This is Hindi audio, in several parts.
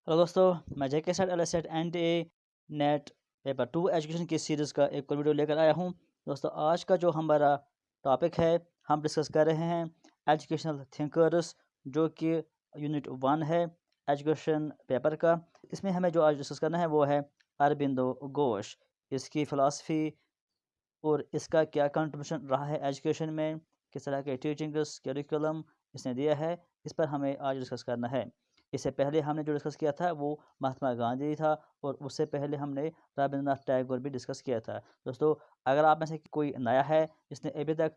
हेलो दोस्तों, मैं JK SET L SET and A NET paper 2 education की सीरीज़ का एक और वीडियो लेकर आया हूं। दोस्तों, आज का जो हमारा टॉपिक है, हम डिस्कस कर रहे हैं एजुकेशनल थिंकर्स, जो कि यूनिट 1 है एजुकेशन पेपर का। इसमें हमें जो आज डिस्कस करना है वो है अरबिंदो घोष, इसकी फ़िलासफ़ी और इसका क्या कंट्रीब्यूशन रहा है एजुकेशन में, किस तरह के टीचिंग्स करिकुलम इसने दिया है, इस पर हमें आज डिस्कस करना है। इससे पहले हमने जो डिस्कस किया था वो महात्मा गांधी था, और उससे पहले हमने रविंद्रनाथ टैगोर भी डिस्कस किया था। दोस्तों, अगर आप में से कोई नया है जिसने अभी तक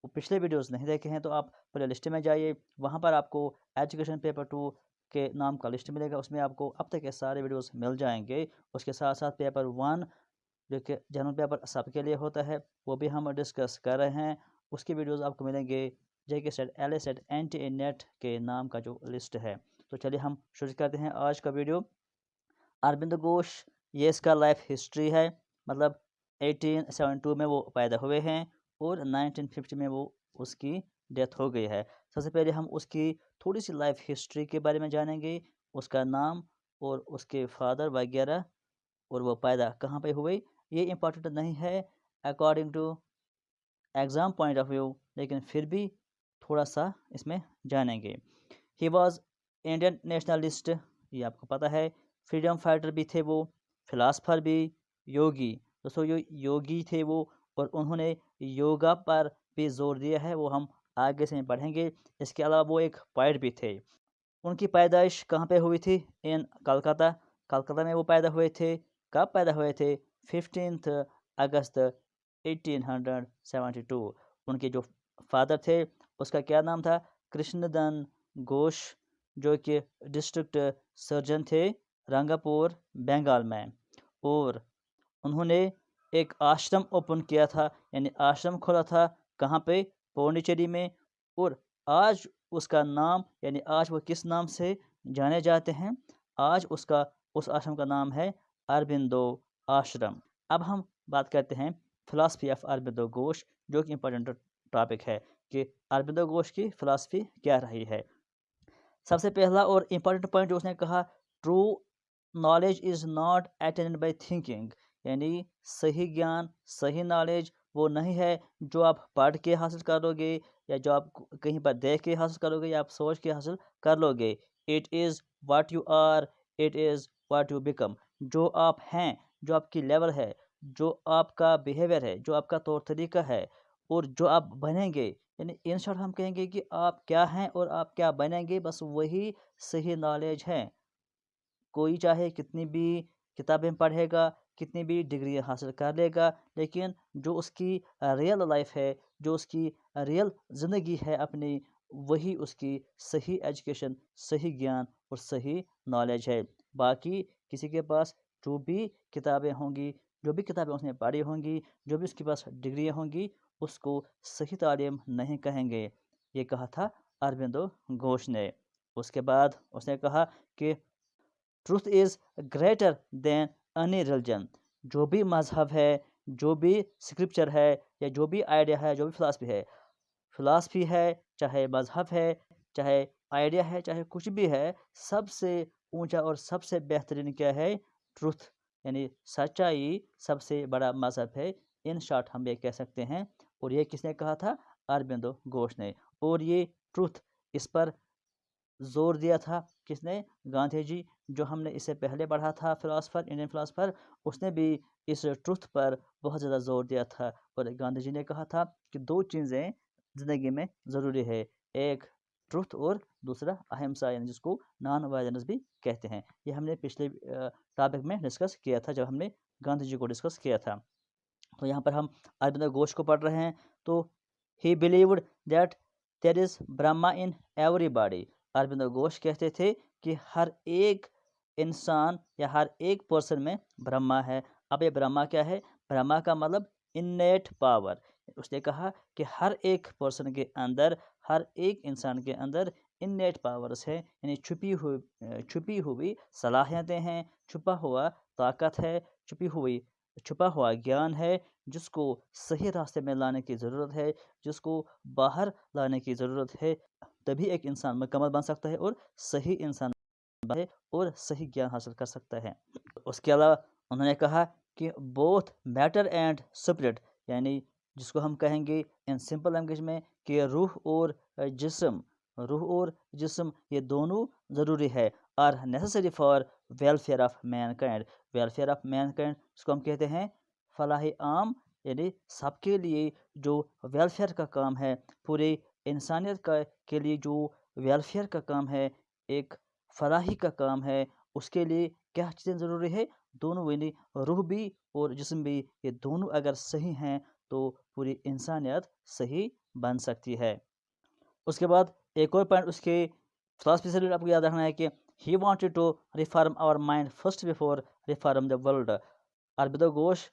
वो पिछले वीडियोस नहीं देखे हैं, तो आप प्ले लिस्ट में जाइए। वहाँ पर आपको एजुकेशन पेपर 2 के नाम का लिस्ट मिलेगा, उसमें आपको अब तक के सारे वीडियोस मिल जाएंगे। उसके साथ साथ पेपर 1 जो कि जनरल पेपर सबके लिए होता है, वो भी हम डिस्कस कर रहे हैं। उसकी वीडियोस आपको मिलेंगे JK SET L A SET N T A NET के नाम का जो लिस्ट है। तो चलिए हम शुरू करते हैं आज का वीडियो। अरविंद घोष, ये इसका लाइफ हिस्ट्री है। मतलब 1872 में वो पैदा हुए हैं और 1950 में वो उसकी डेथ हो गई है। सबसे पहले हम उसकी थोड़ी सी लाइफ हिस्ट्री के बारे में जानेंगे, उसका नाम और उसके फादर वगैरह, और वो पैदा कहाँ पे हुए। ये इम्पोर्टेंट नहीं है according to exam point of view, लेकिन फिर भी थोड़ा सा इसमें जानेंगे। ही वॉज इंडियन नेशनलिस्ट, ये आपको पता है। फ्रीडम फाइटर भी थे वो, फिलासफर भी, योगी। दोस्तों, ये योगी थे वो, और उन्होंने योगा पर भी जोर दिया है, वो हम आगे से पढ़ेंगे। इसके अलावा वो एक पोएट भी थे। उनकी पैदाइश कहाँ पे हुई थी? इन कलकत्ता। कलकत्ता में वो पैदा हुए थे। कब पैदा हुए थे? 15 अगस्त 1872। उनके जो फादर थे उसका क्या नाम था? कृष्णदन घोष, जो कि डिस्ट्रिक्ट सर्जन थे रंगापुर, बंगाल में। और उन्होंने एक आश्रम ओपन किया था, यानी आश्रम खोला था। कहाँ पे? पौंडीचेरी में। और आज उसका नाम, यानी आज वो किस नाम से जाने जाते हैं? आज उसका उस आश्रम का नाम है अरबिंदो आश्रम। अब हम बात करते हैं फिलासफी ऑफ अरबिंदो घोष, जो कि इम्पोर्टेंट टॉपिक है कि अरबिंदो घोष की फिलासफी क्या रही है। सबसे पहला और इम्पोर्टेंट पॉइंट जो उसने कहा, true knowledge is not attend by thinking, यानी सही ज्ञान, सही नॉलेज वो नहीं है जो आप पढ़ के हासिल करोगे, या जो आप कहीं पर देख के हासिल करोगे, या आप सोच के हासिल कर लोगे। It is what you are, it is what you become. जो आप हैं, जो आपकी लेवल है, जो आपका बिहेवियर है, जो आपका तौर तरीका है, और जो आप बनेंगे, यानी इन शॉर्ट हम कहेंगे कि आप क्या हैं और आप क्या बनेंगे, बस वही सही नॉलेज है। कोई चाहे कितनी भी किताबें पढ़ेगा, कितनी भी डिग्री हासिल कर लेगा, लेकिन जो उसकी रियल लाइफ है, जो उसकी रियल ज़िंदगी है अपनी, वही उसकी सही एजुकेशन, सही ज्ञान और सही नॉलेज है। बाकी किसी के पास जो भी किताबें होंगी, जो भी किताबें उसने पढ़ी होंगी, जो भी उसके पास डिग्रियाँ होंगी, उसको सही तालीम नहीं कहेंगे। ये कहा था अरबिंदो घोष ने। उसके बाद उसने कहा कि truth is greater than any religion. जो भी मज़हब है, जो भी स्क्रिप्चर है, या जो भी आइडिया है, जो भी फ़िलासफ़ी है, चाहे मज़हब है, चाहे आइडिया है, चाहे कुछ भी है, सबसे ऊंचा और सबसे बेहतरीन क्या है? ट्रुथ, यानी सच्चाई सबसे बड़ा मज़हब है। इन शॉर्ट हम ये कह सकते हैं। और ये किसने कहा था? अरबिंदो घोष ने। और ये ट्रुथ, इस पर ज़ोर दिया था किसने? गांधी जी। जो हमने इससे पहले पढ़ा था फ़िलासफ़र, इंडियन फ़िलासफ़र, उसने भी इस ट्रुथ पर बहुत ज़्यादा ज़ोर दिया था। और गांधी जी ने कहा था कि 2 चीज़ें ज़िंदगी में ज़रूरी है, एक ट्रुथ और दूसरा अहिंसा, यानी जिसको नॉन वायलेंस भी कहते हैं। ये हमने पिछले टॉपिक में डिस्कस किया था, जब हमने गांधी जी को डिस्कस किया था। तो यहाँ पर हम अरविंदो घोष को पढ़ रहे हैं। तो he believed that there is Brahma in everybody. Aurobindo Ghosh कहते थे कि हर एक इंसान या हर एक पर्सन में ब्रह्मा है। अब ये ब्रह्मा क्या है? ब्रह्मा का मतलब इन्नेट पावर। उसने कहा कि हर एक पर्सन के अंदर, हर एक इंसान के अंदर इन्नेट पावर्स है, यानी छुपी हुई सलाहियतें हैं, छुपा हुआ ताकत है, छुपा हुआ ज्ञान है, जिसको सही रास्ते में लाने की ज़रूरत है, जिसको बाहर लाने की ज़रूरत है। तभी एक इंसान मुकम्मल बन सकता है और सही इंसान है और सही ज्ञान हासिल कर सकता है। उसके अलावा उन्होंने कहा कि बोथ मैटर एंड स्पिरिट, यानी जिसको हम कहेंगे इन सिंपल लैंग्वेज में कि रूह और जिस्म ये दोनों ज़रूरी है, are necessary for welfare of mankind. Welfare of mankind इसको हम कहते हैं फलाह आम, यानी सबके लिए जो वेलफेयर का काम है, पूरे इंसानियत का के लिए जो वेलफेयर का काम है, एक फलाही का काम है, उसके लिए क्या चीज़ें ज़रूरी है? दोनों, यानी रूह भी और जिस्म भी, ये दोनों अगर सही हैं तो पूरी इंसानियत सही बन सकती है। उसके बाद एक और पॉइंट उसके फिलॉसफी से आपको याद रखना है कि he wanted to reform our mind first before reform the world. Aurobindo Ghosh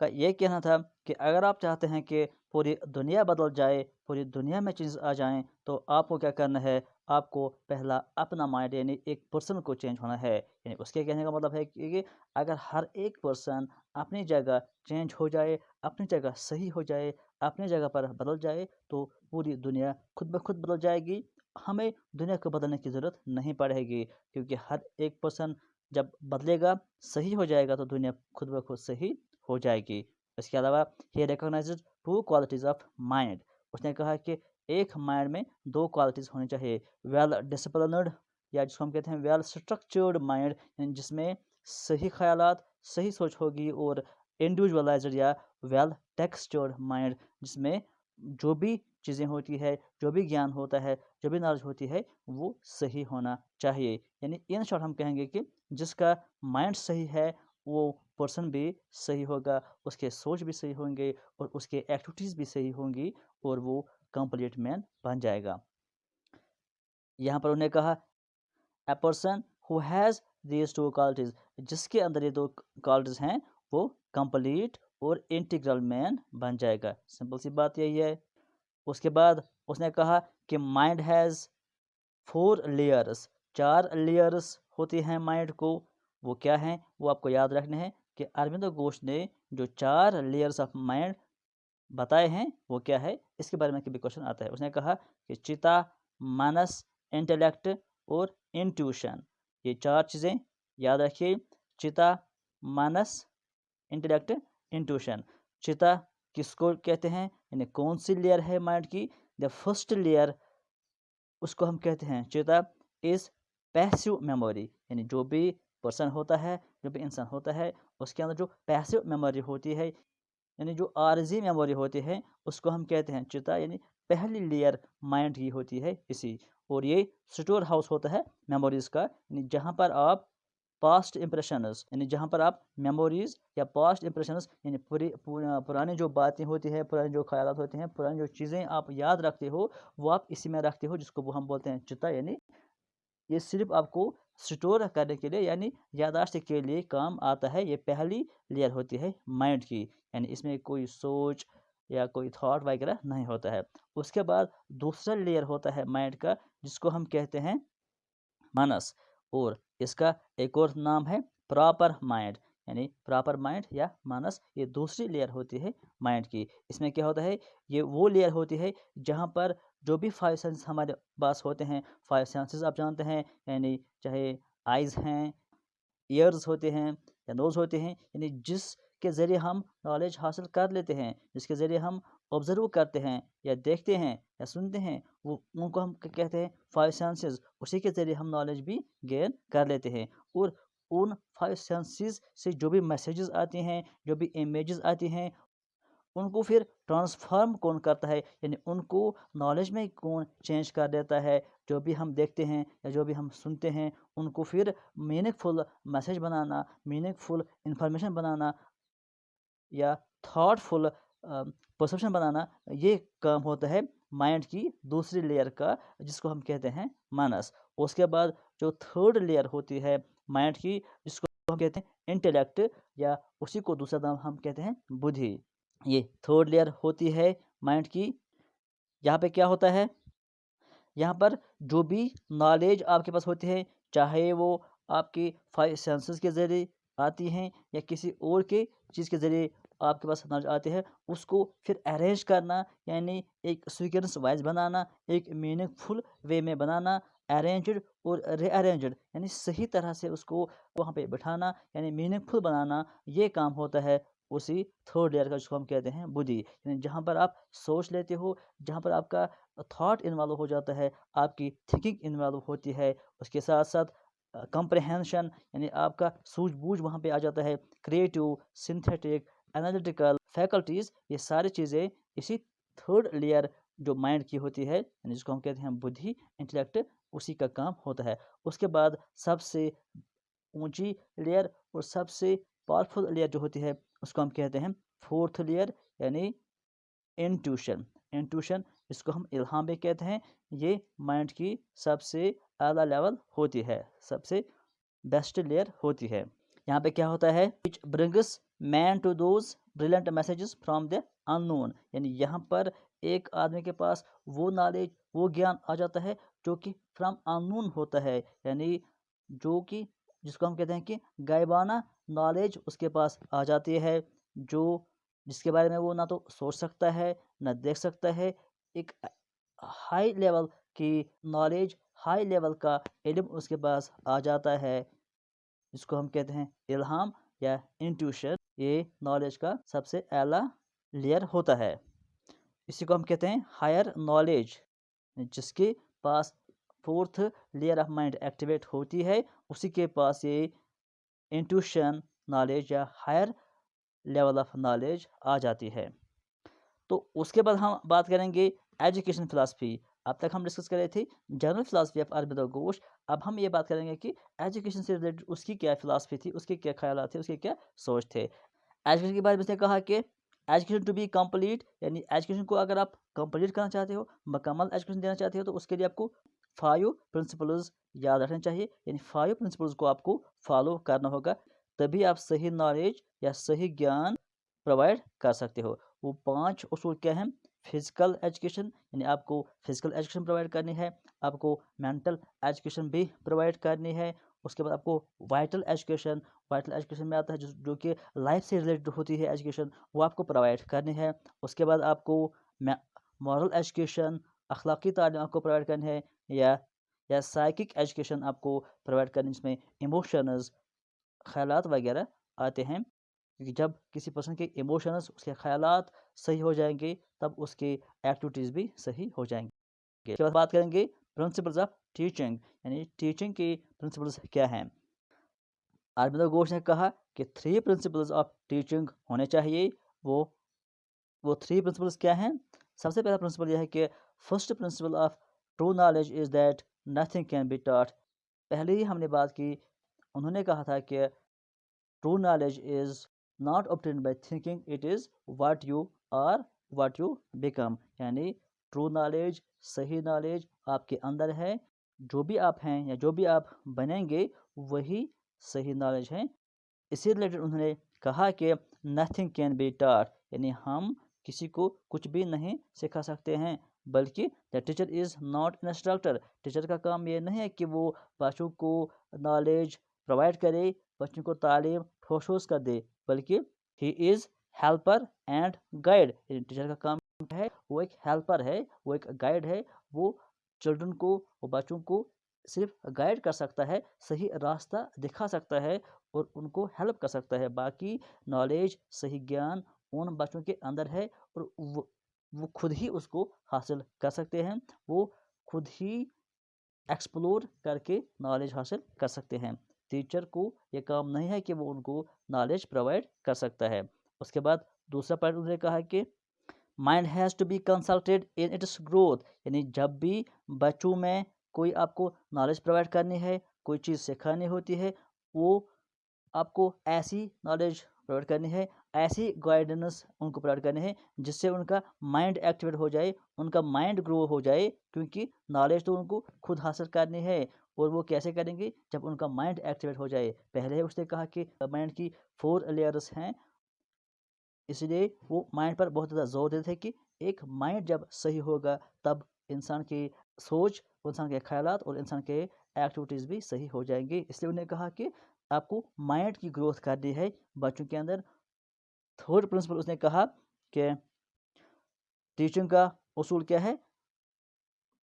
का ये कहना था कि अगर आप चाहते हैं कि पूरी दुनिया बदल जाए, पूरी दुनिया में चेंज आ जाएं, तो आपको क्या करना है? आपको पहला अपना माइंड, यानी एक पर्सन को चेंज होना है। यानी उसके कहने का मतलब है कि अगर हर एक पर्सन अपनी जगह चेंज हो जाए, अपनी जगह सही हो जाए, अपनी जगह पर बदल जाए, तो पूरी दुनिया खुद ब खुद बदल जाएगी। हमें दुनिया को बदलने की ज़रूरत नहीं पड़ेगी, क्योंकि हर एक पर्सन जब बदलेगा, सही हो जाएगा, तो दुनिया खुद ब खुद सही हो जाएगी। इसके अलावा ही recognizes two qualities of mind. उसने कहा कि एक माइंड में दो क्वालिटीज़ होनी चाहिए, वेल डिसिप्लिनड, या जिसको हम कहते हैं वेल स्ट्रक्चर्ड माइंड, जिसमें सही ख्यालात, सही सोच होगी, और इंडिविजुअलाइज्ड या वेल टेक्सचर्ड माइंड, जिसमें जो भी चीज़ें होती है, जो भी ज्ञान होता है, जो भी नॉलेज होती है, वो सही होना चाहिए। यानी इन शॉर्ट हम कहेंगे कि जिसका माइंड सही है, वो पर्सन भी सही होगा, उसके सोच भी सही होंगे, और उसके एक्टिविटीज़ भी सही होंगी, और वो कंप्लीट मैन बन जाएगा। यहाँ पर उन्होंने कहा a person who has these two qualities, जिसके अंदर ये दो क्वालिटीज़ हैं, वो कंप्लीट और इंटीग्रल मैन बन जाएगा। सिंपल सी बात यही है। उसके बाद उसने कहा कि माइंड हैज़ 4 लेयर्स, 4 लेयर्स होती हैं माइंड को। वो क्या हैं? वो आपको याद रखने हैं कि अरविंदो घोष ने जो 4 लेयर्स ऑफ माइंड बताए हैं, वो क्या है? इसके बारे में कभी क्वेश्चन आता है। उसने कहा कि चिता, मानस, इंटेलेक्ट और इंट्यूशन, ये 4 चीज़ें याद रखिए। चिता, मानस, इंटेलेक्ट, इंट्यूशन। चिता किसको कहते हैं? यानी कौन सी लेयर है माइंड की? द फर्स्ट लेयर, उसको हम कहते हैं चेता इज़ पैसिव मेमोरी। यानी जो भी पर्सन होता है, जो भी इंसान होता है, उसके अंदर जो पैसिव मेमोरी होती है, यानी जो आरजी मेमोरी होती है, उसको हम कहते हैं चिता। यानी पहली लेयर माइंड की होती है इसी, और ये स्टोर हाउस होता है मेमोरीज का, यानी जहाँ पर आप पास्ट इम्प्रेशंस, यानी जहाँ पर आप मेमोरीज या पास्ट इम्प्रेशंस, यानी पुरानी जो बातें होती है, पुराने जो ख्यालात होते हैं, पुरानी जो चीज़ें आप याद रखते हो, वो आप इसी में रखते हो, जिसको वो हम बोलते हैं चिता। यानी ये सिर्फ आपको स्टोर करने के लिए, यानी याददाश्त के लिए काम आता है। ये पहली लेयर होती है माइंड की, यानी इसमें कोई सोच या कोई थॉट वगैरह नहीं होता है। उसके बाद दूसरा लेयर होता है माइंड का, जिसको हम कहते हैं मानस, और इसका एक और नाम है प्रॉपर माइंड। यानी प्रॉपर माइंड या मानस, ये दूसरी लेयर होती है माइंड की। इसमें क्या होता है? ये वो लेयर होती है जहाँ पर जो भी 5 सेंस हमारे पास होते हैं, 5 सेंसेस आप जानते हैं, यानी चाहे आइज़ हैं, ईयर्स होते हैं, या नोज़ होते हैं, यानी जिसके ज़रिए हम नॉलेज हासिल कर लेते हैं, जिसके ज़रिए हम ऑब्ज़र्व करते हैं, या देखते हैं, या सुनते हैं, वो उनको हम कहते हैं 5 सेंसेस। उसी के ज़रिए हम नॉलेज भी गेन कर लेते हैं, और उन 5 सेंसेस से जो भी मैसेजेस आते हैं, जो भी इमेजेस आती हैं, उनको फिर ट्रांसफ़ॉर्म कौन करता है? यानी उनको नॉलेज में कौन चेंज कर देता है? जो भी हम देखते हैं या जो भी हम सुनते हैं, उनको फिर मीनिंगफुल मैसेज बनाना, मीनिंगफुल इन्फॉर्मेशन बनाना, या थॉटफुल परसेप्शन बनाना, ये काम होता है माइंड की दूसरी लेयर का, जिसको हम कहते हैं मानस। उसके बाद जो थर्ड लेयर होती है माइंड की, जिसको हम कहते हैं इंटेलेक्ट, या उसी को दूसरा नाम हम कहते हैं बुद्धि। ये थर्ड लेयर होती है माइंड की। यहाँ पे क्या होता है? यहाँ पर जो भी नॉलेज आपके पास होती है, चाहे वो आपके 5 सेंसेस के ज़रिए आती हैं, या किसी और के चीज़ के ज़रिए आपके पास नॉलेज आती है, उसको फिर अरेंज करना, यानी एक सीक्वेंस वाइज़ बनाना, एक मीनिंगफुल वे में बनाना, अरेंज्ड और रीअरेंज्ड, यानी सही तरह से उसको वहाँ पे बिठाना, यानी मीनिंगफुल बनाना, ये काम होता है उसी थर्ड लेयर का, जिसको हम कहते हैं बुद्धि। यानी जहाँ पर आप सोच लेते हो, जहाँ पर आपका थॉट इन्वॉल्व हो जाता है, आपकी थिंकिंग इन्वॉल्व होती है, उसके साथ साथ कंप्रहेंशन, यानी आपका सूझबूझ वहाँ पे आ जाता है, क्रिएटिव, सिंथेटिक, एनालिटिकल फैकल्टीज़, ये सारी चीज़ें इसी थर्ड लेयर जो माइंड की होती है, यानी जिसको हम कहते हैं बुद्धि, इंटेलेक्ट, उसी का काम होता है। उसके बाद सबसे ऊंची लेयर और सबसे पावरफुल लेयर जो होती है, उसको हम कहते हैं फोर्थ लेयर, यानी इंट्यूशन। इंट्यूशन, इसको हम इल्हाम भी कहते हैं। ये माइंड की सबसे आला लेवल होती है, सबसे बेस्ट लेयर होती है। यहाँ पे क्या होता है, which brings man to those brilliant messages from the unknown, यानी यहाँ पर एक आदमी के पास वो नॉलेज, वो ज्ञान आ जाता है जो कि फ्रॉम अननोन होता है, यानी जो कि जिसको हम कहते हैं कि गायबाना नॉलेज उसके पास आ जाती है, जो जिसके बारे में वो ना तो सोच सकता है, ना देख सकता है। एक हाई लेवल की नॉलेज, हाई लेवल का इल्म उसके पास आ जाता है, जिसको हम कहते हैं इल्हाम या इंट्यूशन। ये नॉलेज का सबसे आला लेयर होता है। इसी को हम कहते हैं हायर नॉलेज। जिसके पास fourth layer of mind activate होती है, उसी के पास ये इंट्यूशन नॉलेज या हायर लेवल ऑफ नॉलेज आ जाती है। तो उसके बाद हम बात करेंगे एजुकेशन फ़िलासफ़ी। अब तक हम डिस्कस कर रहे थे general philosophy of Aurobindo Ghosh. अब हम ये बात करेंगे कि एजुकेशन से रिलेटेड उसकी क्या फ़िलासफ़ी थी, उसके क्या ख़यालात थे, उसके क्या सोच थे। एजुकेशन के बारे में उसने कहा कि एजुकेशन टू बी कंप्लीट, यानी एजुकेशन को अगर आप कंप्लीट करना चाहते हो, मुकम्मल एजुकेशन देना चाहते हो, तो उसके लिए आपको 5 प्रिंसिपल्स याद रखने चाहिए, यानी 5 प्रिंसिपल्स को आपको फॉलो करना होगा, तभी आप सही नॉलेज या सही ज्ञान प्रोवाइड कर सकते हो। वो 5 उसूल क्या हैं, फिजिकल एजुकेशन, यानी आपको फिजिकल एजुकेशन प्रोवाइड करनी है, आपको मेंटल एजुकेशन भी प्रोवाइड करनी है, उसके बाद आपको वाइटल एजुकेशन, वाइटल एजुकेशन में आता है जो कि लाइफ से रिलेटेड होती है एजुकेशन, वो आपको प्रोवाइड करनी है। उसके बाद आपको मॉरल एजुकेशन, अखलाकी तालीम आपको प्रोवाइड करनी है, या साइकिक एजुकेशन आपको प्रोवाइड करनी, जिसमें इमोशंस, ख़यालात वगैरह आते हैं। क्योंकि जब किसी पर्सन के इमोशंस, उसके ख़यालात सही हो जाएंगे, तब उसकी एक्टिविटीज़ भी सही हो जाएंगे। उसके बाद बात करेंगे प्रिंसिपल्स ऑफ टीचिंग, यानी टीचिंग के प्रिंसिपल्स क्या हैं। अरबिंदो घोष ने कहा कि 3 प्रिंसिपल्स ऑफ टीचिंग होने चाहिए। वो वो 3 प्रिंसिपल्स क्या हैं। सबसे पहला प्रिंसिपल यह है कि first principle of true knowledge is that nothing can be taught. पहले ही हमने बात की, उन्होंने कहा था कि true knowledge is not obtained by thinking, it is what you are, what you become, यानी ट्रू नॉलेज, सही नॉलेज आपके अंदर है, जो भी आप हैं या जो भी आप बनेंगे, वही सही नॉलेज है। इसी रिलेटेड उन्होंने कहा कि नथिंग कैन बी टॉट, यानी हम किसी को कुछ भी नहीं सिखा सकते हैं, बल्कि the teacher is not instructor. Teacher का काम ये नहीं है कि वो बच्चों को नॉलेज प्रोवाइड करे, बच्चों को तालीम ठोस ठोस कर दे, बल्कि he is helper and guide. Teacher का काम है, वो एक हेल्पर है, वो एक गाइड है। वो चिल्ड्रन को, वो बच्चों को सिर्फ गाइड कर सकता है, सही रास्ता दिखा सकता है और उनको हेल्प कर सकता है। बाकी नॉलेज, सही ज्ञान उन बच्चों के अंदर है, और वो खुद ही उसको हासिल कर सकते हैं। वो खुद ही एक्सप्लोर करके नॉलेज हासिल कर सकते हैं। टीचर को ये काम नहीं है कि वो उनको नॉलेज प्रोवाइड कर सकता है। उसके बाद दूसरा पॉइंट उन्होंने कहा कि mind has to be consulted in its growth, यानी जब भी बच्चों में कोई आपको नॉलेज प्रोवाइड करनी है, कोई चीज़ सिखानी होती है, वो आपको ऐसी नॉलेज प्रोवाइड करनी है, ऐसी गाइडेंस उनको प्रोवाइड करनी है, जिससे उनका माइंड एक्टिवेट हो जाए, उनका माइंड ग्रो हो जाए, क्योंकि नॉलेज तो उनको खुद हासिल करनी है। और वो कैसे करेंगे, जब उनका माइंड एक्टिवेट हो जाए। पहले उसने कहा कि माइंड की 4 लेयर्स हैं, इसलिए वो माइंड पर बहुत ज़्यादा जोर देते थे कि एक माइंड जब सही होगा, तब इंसान की सोच, इंसान के ख्यालात और इंसान के एक्टिविटीज़ भी सही हो जाएंगी। इसलिए उन्होंने कहा कि आपको माइंड की ग्रोथ करनी है बच्चों के अंदर। थर्ड प्रिंसिपल उसने कहा कि टीचिंग का उसूल क्या है,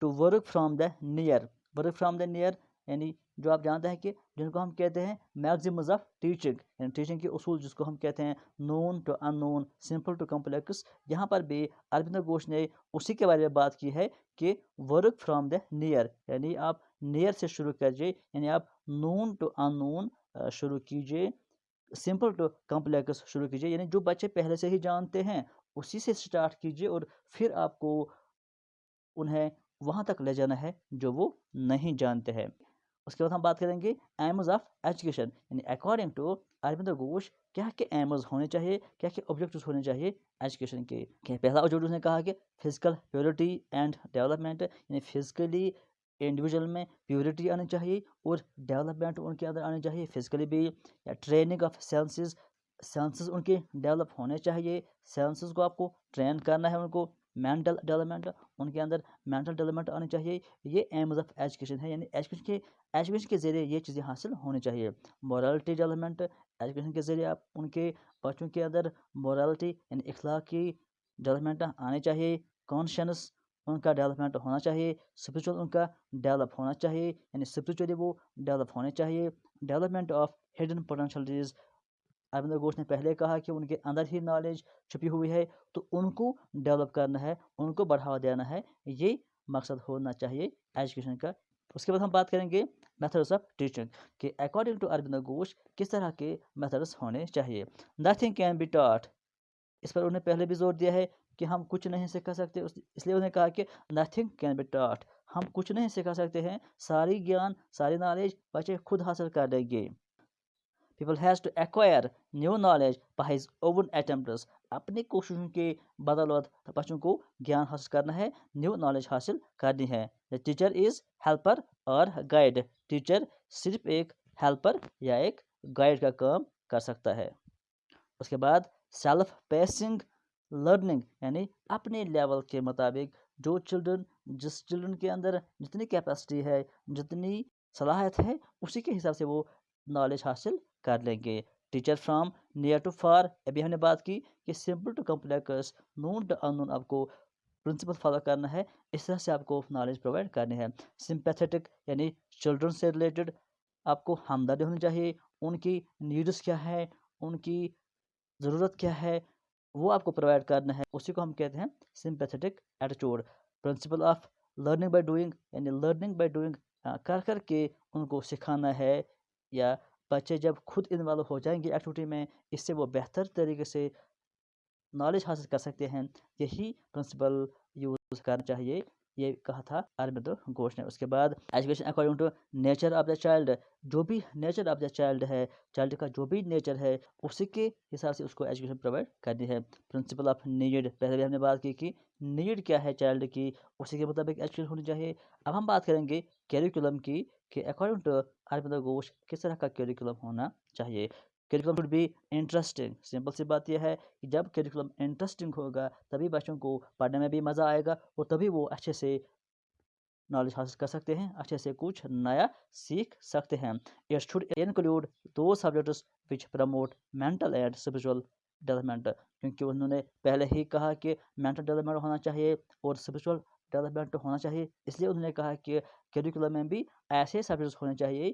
to work from the near, work from the near यानी जो आप जानते हैं कि जिनको हम कहते हैं मैक्सिम्स ऑफ टीचिंग, यानी टीचिंग के उसूल जिसको हम कहते हैं known to unknown, simple to complex. यहाँ पर भी अरविंदो घोष ने उसी के बारे में बात की है कि वर्क फ्रॉम द नियर, यानी आप नियर से शुरू कीजिए, यानी आप नोन टू अननोन शुरू कीजिए, सिंपल टू कॉम्प्लेक्स शुरू कीजिए, यानी जो बच्चे पहले से ही जानते हैं उसी से स्टार्ट कीजिए और फिर आपको उन्हें वहाँ तक ले जाना है जो वो नहीं जानते हैं। उसके बाद हम बात करेंगे एम्स ऑफ एजुकेशन, यानी अकॉर्डिंग टू अरविंदो घोष क्या क्या एम्स होने चाहिए, क्या क्या ऑब्जेक्टिव्स होने चाहिए एजुकेशन के। पहला ऑब्जेक्टिव उसने कहा कि फिजिकल प्योरिटी एंड डेवलपमेंट, यानी फिजिकली इंडिविजुअल में प्योरिटी आनी चाहिए और डेवलपमेंट उनके अंदर आनी चाहिए फिजिकली भी। या ट्रेनिंग ऑफ सेंसेस, सेंसेस उनके डेवलप होने चाहिए, सेंसेस को आपको ट्रेन करना है उनको। मेंटल डेवलपमेंट, उनके अंदर मेंटल डेवलपमेंट आनी चाहिए। ये एम्स ऑफ एजुकेशन है, यानी एजुकेशन के ज़रिए ये चीज़ें हासिल होनी चाहिए। मोरालिटी डेवलपमेंट, एजुकेशन के ज़रिए आप उनके बच्चों के अंदर मोरालिटी यानी इखलाकी डेवलपमेंट आनी चाहिए। कॉन्शियस उनका डेवलपमेंट होना चाहिए। स्पिरिचुअल उनका डेवलप होना चाहिए, यानी स्पिरिचुअली वो डेवलप होने चाहिए। Development of hidden potentialities, Aurobindo Ghosh ने पहले कहा कि उनके अंदर ही नॉलेज छुपी हुई है, तो उनको डेवलप करना है, उनको बढ़ावा देना है, ये मकसद होना चाहिए एजुकेशन का। उसके बाद हम बात करेंगे मेथड्स ऑफ टीचिंग कि अकॉर्डिंग टू अरविंदो घोष किस तरह के मेथड्स होने चाहिए। नथिंग कैन बी टॉट, इस पर उन्हें पहले भी जोर दिया है कि हम कुछ नहीं सिखा सकते, इसलिए उन्हें कहा कि नथिंग कैन बी टॉट, हम कुछ नहीं सिखा सकते हैं, सारी ज्ञान सारी नॉलेज बच्चे खुद हासिल कर लेंगे। People has to acquire new knowledge by his own attempts, अपनी कोशिशों के बदौलत बच्चों को ज्ञान हासिल करना है, न्यू नॉलेज हासिल करनी है। द टीचर इज हेल्पर और गाइड, टीचर सिर्फ एक हेल्पर या एक गाइड का काम कर सकता है। उसके बाद सेल्फ पेसिंग लर्निंग, यानी अपने लेवल के मुताबिक जिस चिल्ड्रन के अंदर जितनी कैपेसिटी है, जितनी सलाहियत है, उसी के हिसाब से वो नॉलेज हासिल कर लेंगे। Teacher from near to far, अभी हमने बात की कि simple to complex, known to unknown आपको प्रिंसिपल फॉलो करना है, इस तरह से आपको नॉलेज प्रोवाइड करनी है। सिंपैथेटिक यानी चिल्ड्रन से रिलेटेड आपको हमदर्दी होनी चाहिए, उनकी नीड्स क्या है, उनकी ज़रूरत क्या है, वो आपको प्रोवाइड करना है, उसी को हम कहते हैं sympathetic attitude. Principle of learning by doing, यानी लर्निंग बाय डूइंग, कर कर के उनको सिखाना है, या बच्चे जब खुद इन्वॉल्व हो जाएंगे एक्टिविटी में, इससे वो बेहतर तरीके से नॉलेज हासिल कर सकते हैं। यही प्रिंसिपल यूज़ करना चाहिए, ये कहा था अरबिंदो घोष ने। उसके बाद education according to nature of the child, जो भी नेचर ऑफ द चाइल्ड है, चाइल्ड का जो भी नेचर है, उसी के हिसाब से उसको एजुकेशन प्रोवाइड करनी है। प्रिंसिपल ऑफ नीड, पहले भी हमने बात की कि नीड क्या है चाइल्ड की, उसी के मुताबिक एजुकेशन होनी चाहिए। अब हम बात करेंगे करिकुलम की कि अकॉर्डिंग टू अरबिंदो घोष किस तरह का करिकुलम होना चाहिए। Curriculum should be interesting, simple सी बात यह है कि जब करिकुलम इंटरेस्टिंग होगा तभी बच्चों को पढ़ने में भी मज़ा आएगा और तभी वो अच्छे से नॉलेज हासिल कर सकते हैं, अच्छे से कुछ नया सीख सकते हैं। इट शुड इंक्लूड दो subjects which promote mental and spiritual development, क्योंकि उन्होंने पहले ही कहा कि मेंटल डेवलपमेंट होना चाहिए और स्पिरिचुअल डेवलपमेंट होना चाहिए, इसलिए उन्होंने कहा कि करिकुलम में भी ऐसे सब्जेक्ट्स होने चाहिए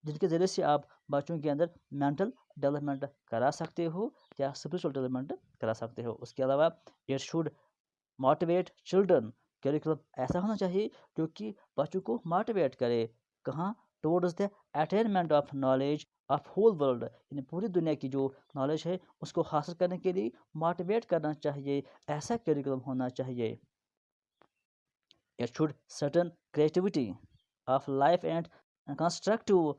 जिनके ज़रिए से आप बच्चों के अंदर मेंटल डेवलपमेंट करा सकते हो या स्पिरिचुअल डेवलपमेंट करा सकते हो। उसके अलावा it should motivate children, curriculum ऐसा होना चाहिए जो कि बच्चों को मोटिवेट करे, कहाँ, towards the attainment of knowledge of whole world, यानी पूरी दुनिया की जो नॉलेज है उसको हासिल करने के लिए मोटिवेट करना चाहिए, ऐसा करिकुलम होना चाहिए। It should certain creativity of life and constructive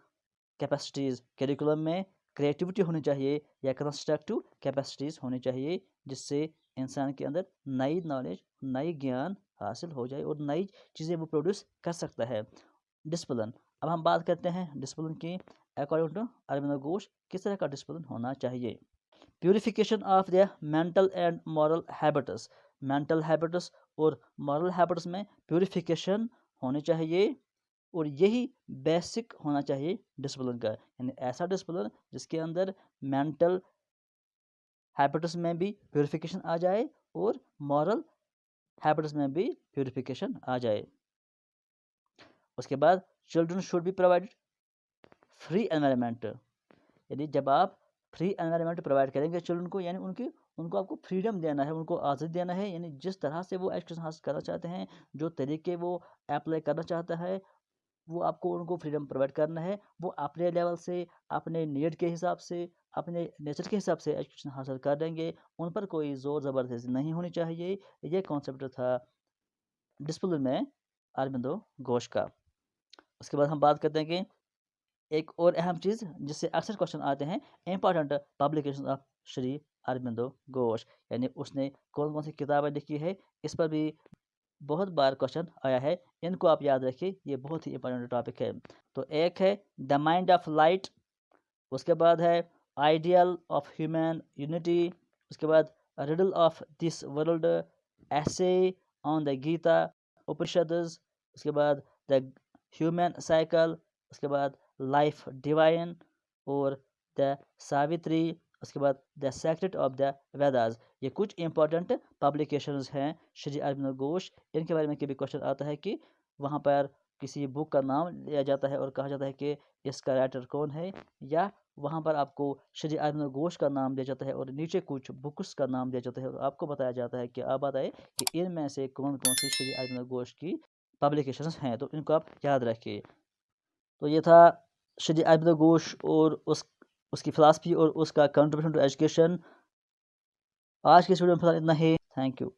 capacities, curriculum में क्रिएटिविटी होनी चाहिए या कंस्ट्रक्टिव कैपेसिटीज़ होनी चाहिए, जिससे इंसान के अंदर नई नॉलेज, नई ज्ञान हासिल हो जाए और नई चीज़ें वो प्रोड्यूस कर सकता है। डिसिप्लिन, अब हम बात करते हैं डिसिप्लिन की। अकॉर्डिंग टू अरविंदो घोष किस तरह का डिसिप्लिन होना चाहिए। Purification of the mental and moral habits, mental habits और मॉरल हैबिट्स में प्यूरिफिकेशन होनी चाहिए और यही बेसिक होना चाहिए डिसिप्लिन का, यानी ऐसा डिसिप्लिन जिसके अंदर मेंटल हैबिट्स में भी प्यूरिफिकेशन आ जाए और मॉरल हैबिट्स में भी प्यूरिफिकेशन आ जाए। उसके बाद children should be provided free environment, यानी जब आप फ्री एनवायरनमेंट प्रोवाइड करेंगे चिल्ड्रन को, यानी उनको आपको फ्रीडम देना है, उनको आज़ादी देना है, यानी जिस तरह से वो एजुकेशन हासिल करना चाहते हैं, जो तरीके वो अप्लाई करना चाहता है, वो आपको उनको फ्रीडम प्रोवाइड करना है। वो अपने लेवल से, अपने नीड के हिसाब से, अपने नेचर के हिसाब से एजुकेशन हासिल कर देंगे। उन पर कोई ज़ोर ज़बरदस्ती नहीं होनी चाहिए। ये कॉन्सेप्ट था डिसिप्लिन में अरबिंदो घोष का। उसके बाद हम बात करते हैं कि एक और अहम चीज़ जिससे अक्सर क्वेश्चन आते हैं, important publication of Shri Aurobindo Ghosh, यानी उसने कौन कौन सी किताबें लिखी है, इस पर भी बहुत बार क्वेश्चन आया है। इनको आप याद रखिए, ये बहुत ही इंपॉर्टेंट टॉपिक है। तो एक है द माइंड ऑफ लाइट, उसके बाद है आइडियल ऑफ ह्यूमन यूनिटी, उसके बाद riddle of this world, essay on the Gita Upanishads, उसके बाद द ह्यूमन साइकिल, उसके बाद लाइफ डिवाइन, और द सावित्री, उसके बाद the secret of the Vedas. ये कुछ इंपॉर्टेंट पब्लिकेशंस हैं श्री अरबिंदो घोष। इनके बारे में कभी क्वेश्चन आता है कि वहाँ पर किसी बुक का नाम लिया जाता है और कहा जाता है कि इसका राइटर कौन है, या वहाँ पर आपको श्री अरबिंदो घोष का नाम दिया जाता है और नीचे कुछ बुक्स का नाम दिया जाता है और आपको बताया जाता है कि आप बताएं कि इनमें से कौन कौन सी श्री अरबिंदो घोष की पब्लिकेशंस हैं। तो इनको आप याद रखिए। तो ये था श्री अरबिंदो घोष और उसकी फ़िलासफ़ी और उसका कंट्रीब्यूशन टू एजुकेशन। आज की इस वीडियो में फिलहाल इतना ही। Thank you.